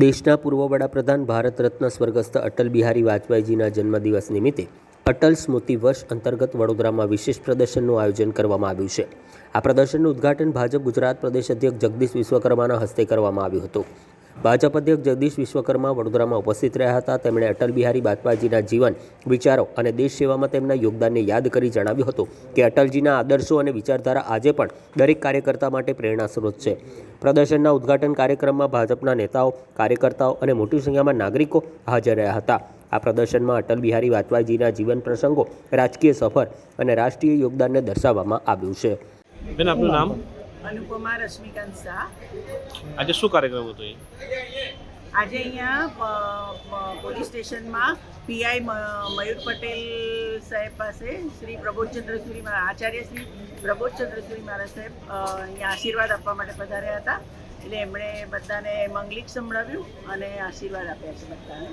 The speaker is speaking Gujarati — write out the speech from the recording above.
દેશના પૂર્વ વડાપ્રધાન ભારત રત્ન સ્વર્ગસ્થ અટલ બિહારી વાજપેયીજીના જન્મદિવસ નિમિત્તે અટલ સ્મૃતિ વર્ષ અંતર્ગત વડોદરામાં વિશેષ પ્રદર્શનનું આયોજન કરવામાં આવ્યું છે. આ પ્રદર્શનનું ઉદ્ઘાટન ભાજપ ગુજરાત પ્રદેશ અધ્યક્ષ જગદીશ વિશ્વકર્માના હસ્તે કરવામાં આવ્યું હતું. ભાજપ અધ્યક્ષ જગદીશ વિશ્વકર્મા વડોદરામાં ઉપસ્થિત રહ્યા હતા. તેમણે અટલ બિહારી વાજપેયીજીના જીવન, વિચારો અને દેશ સેવામાં તેમના યોગદાનને યાદ કરી જણાવ્યું હતું કે અટલજીના આદર્શો અને વિચારધારા આજે પણ દરેક કાર્યકર્તા માટે પ્રેરણા સ્ત્રોત છે. પ્રદર્શનના ઉદ્ઘાટન કાર્યક્રમમાં ભાજપના નેતાઓ, કાર્યકર્તાઓ અને મોટી સંખ્યામાં નાગરિકો હાજર રહ્યા હતા. આ પ્રદર્શનમાં અટલ બિહારી વાજપેયીજીના જીવન પ્રસંગો, રાજકીય સફર અને રાષ્ટ્રીય યોગદાનને દર્શાવવામાં આવ્યું છે. બેન, આપનું નામ? અનુપમા રશ્મિકાંત શાહ. આજે શું કાર્યક્રમ હતો? આજે અહીંયા પોલીસ સ્ટેશનમાં પીઆઈ મયુર પટેલ સાહેબ પાસે શ્રી પ્રબોધચંદ્ર સુરી આચાર્ય શ્રી પ્રબોધચંદ્ર સુરી મહારાજ સાહેબ અહીંયા આશીર્વાદ આપવા માટે પધાર્યા હતા. એટલે એમણે બધાને મંગલિક સંભળાવ્યું અને આશીર્વાદ આપ્યા છે બધાને.